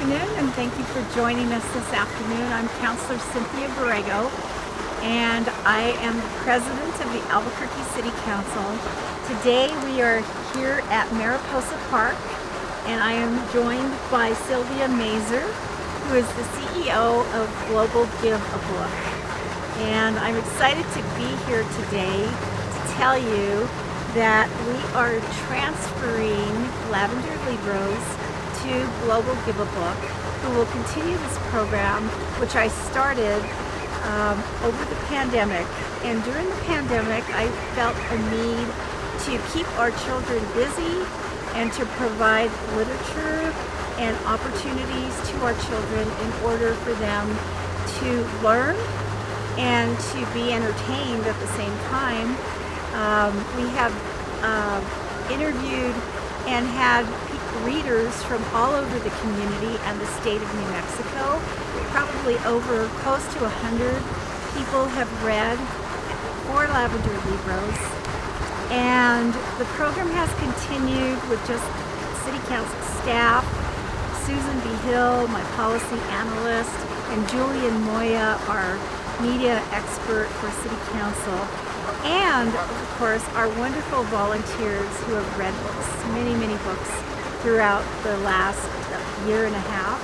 afternoon, and thank you for joining us this afternoon. I'm Councilor Cynthia Borrego, and I am the President of the Albuquerque City Council. Today we are here at Mariposa Park, and I am joined by Sylvia who is the CEO of Global Give a Book. And I'm excited to be here today to tell you that we are transferring Lavender Libros to Global Give a Book, who will continue this program, which I started over the pandemic. And during the pandemic, I felt a need to keep our children busy and to provide literature and opportunities to our children in order for them to learn and to be entertained at the same time. We have interviewed and had readers from all over the community and the state of New Mexico. Probably over close to 100 people have read 4 Lavender Libros. And the program has continued with just City Council staff, Susan B. Hill, my policy analyst, and Julian Moya, our media expert for City Council, and of course our wonderful volunteers who have read books, many books throughout the last year and a half.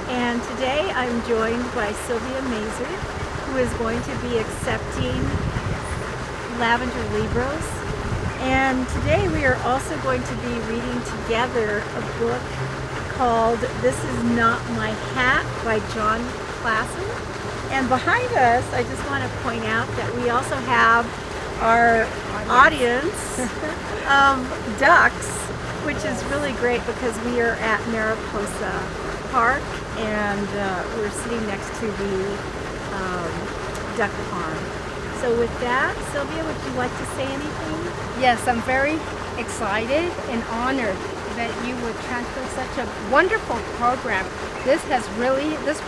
And today I'm joined by Sylvia, who is going to be accepting Lavender Libros. And today we are also going to be reading together a book called This Is Not My Hat by John Klassen. And behind us, I just want to point out that we also have our audience of ducks, which is really great because we are at Mariposa Park and we're sitting next to the duck pond. So with that, Sylvia, would you like to say anything? Yes, I'm very excited and honored that you would transfer such a wonderful program. This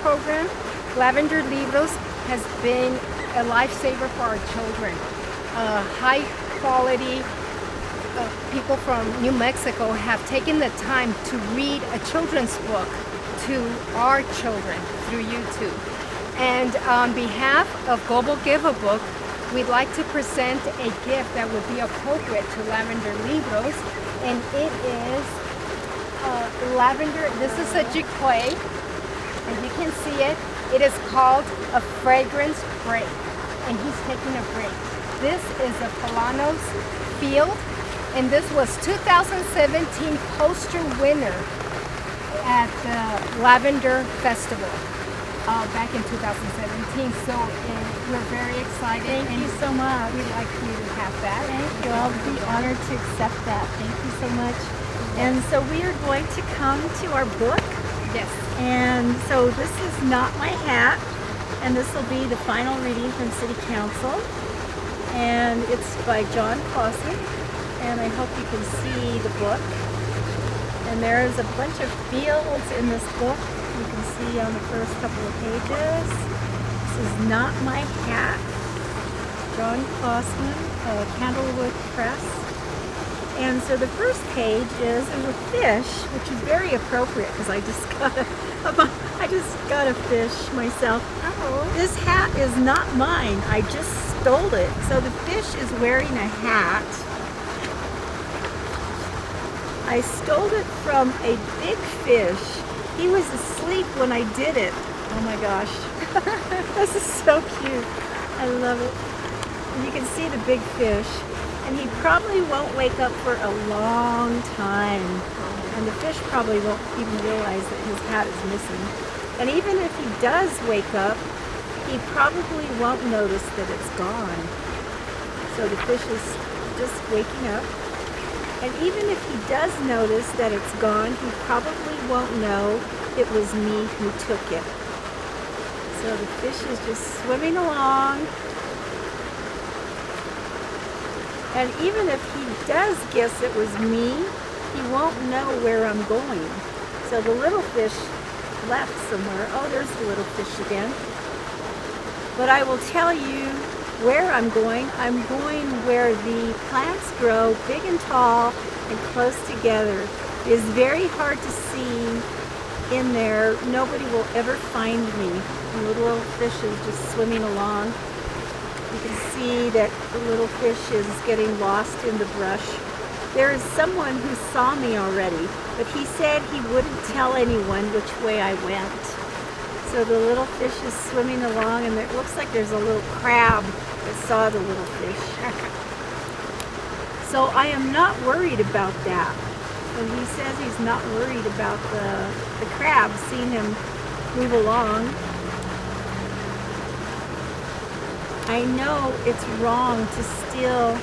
program, Lavender Libros, has been a lifesaver for our children. High quality people from New Mexico have taken the time to read a children's book to our children through YouTube. And on behalf of Global Give a Book, we'd like to present a gift that would be appropriate to Lavender Libros, and it is lavender. This is a giclée, and you can see it. It is called a fragrance break, and he's taking a break. This is a Polanos field, and this was 2017 poster winner at the Lavender Festival back in 2017. So we're very excited. Thank you so much. We'd like you to have that. Thank you. I'll be honored to accept that. Thank you so much. And so we are going to come to our book. Yes. And so this is Not My Hat, and this will be the final reading from City Council. And it's by John Klassen, and I hope you can see the book. And there's a bunch of fields in this book. You can see on the first couple of pages. This is Not My Hat, John Klassen, Candlewood Press. And so the first page is a fish, which is very appropriate because I just got a fish myself. Oh, this hat is not mine. I just stole it. So the fish is wearing a hat. I stole it from a big fish. He was asleep when I did it. Oh my gosh. This is so cute. I love it. And you can see the big fish. And he probably won't wake up for a long time. And the fish probably won't even realize that his hat is missing. And even if he does wake up, he probably won't notice that it's gone. So the fish is just waking up. And even if he does notice that it's gone, he probably won't know it was me who took it. So the fish is just swimming along. And even if he does guess it was me, he won't know where I'm going. So the little fish left somewhere. Oh, there's the little fish again. But I will tell you where I'm going. I'm going where the plants grow big and tall and close together. It is very hard to see in there, nobody will ever find me. And the little fish is just swimming along. You can see that the little fish is getting lost in the brush. There is someone who saw me already, but he said he wouldn't tell anyone which way I went. So the little fish is swimming along, and it looks like there's a little crab that saw the little fish. So I am not worried about that. And he says he's not worried about the crab, seeing him move along. I know it's wrong to steal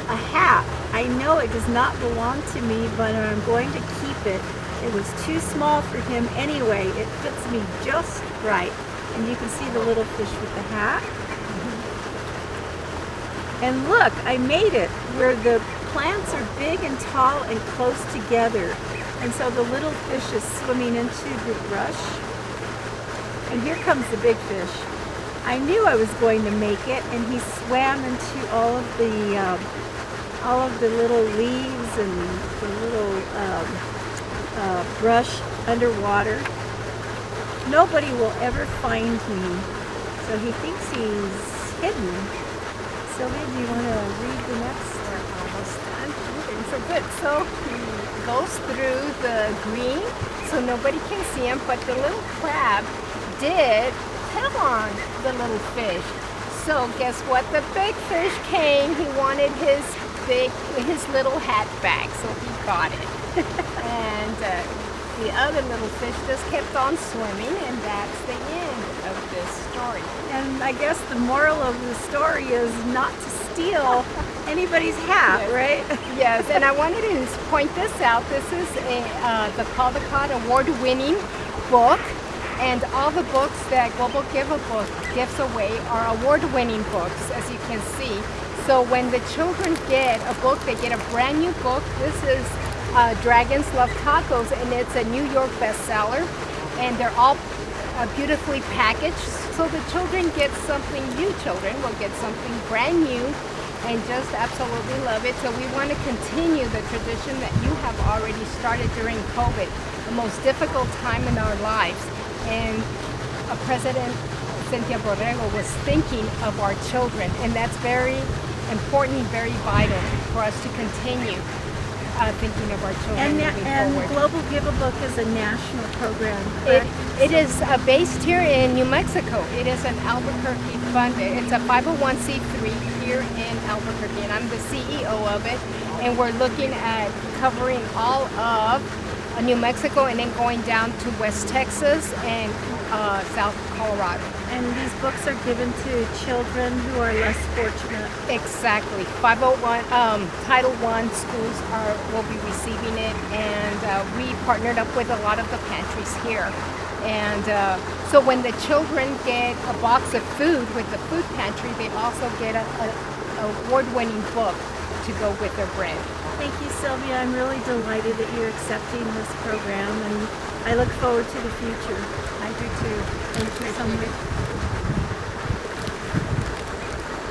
a hat. I know it does not belong to me, but I'm going to keep it. It was too small for him anyway. It fits me just right. And you can see the little fish with the hat. And look, I made it where the plants are big and tall and close together. And so the little fish is swimming into the brush. And here comes the big fish. I knew I was going to make it, and he swam into all of the little leaves and the little brush underwater. Nobody will ever find me. So he thinks he's hidden. Sylvia, do you want to read the next? We're almost done. Doing so good. So he goes through the green so nobody can see him, but the little crab did tell on the little fish. So guess what? The big fish came. He wanted his little hat back, so he got it. And the other little fish just kept on swimming, and that's the end of this story. And I guess the moral of the story is not to steal anybody's hat, Yes. right? Yes, and I wanted to point this out. This is the Caldecott award-winning book, and all the books that Global Give-A-Book gives away are award-winning books, as you can see. So when the children get a book, they get a brand new book. This is Dragons Love Tacos, and it's a New York bestseller, and they're all beautifully packaged. So the children get something, you children will get something brand new and just absolutely love it. So we want to continue the tradition that you have already started during COVID, the most difficult time in our lives. And President Cynthia Borrego was thinking of our children, and that's very important, very vital for us to continue thinking of our children moving And forward. Global Give-A-Book is a national program, correct? It is based here in New Mexico. It is an Albuquerque funded. It's a 501c3 here in Albuquerque, and I'm the CEO of it. And we're looking at covering all of New Mexico and then going down to West Texas and South Colorado. And these books are given to children who are less fortunate. Exactly. 501 Title I schools will be receiving it, and we partnered up with a lot of the pantries here. And so when the children get a box of food with the food pantry, they also get a award-winning book to go with their bread. Thank you, Sylvia. I'm really delighted that you're accepting this program, and I look forward to the future. I do too. Thank you so much.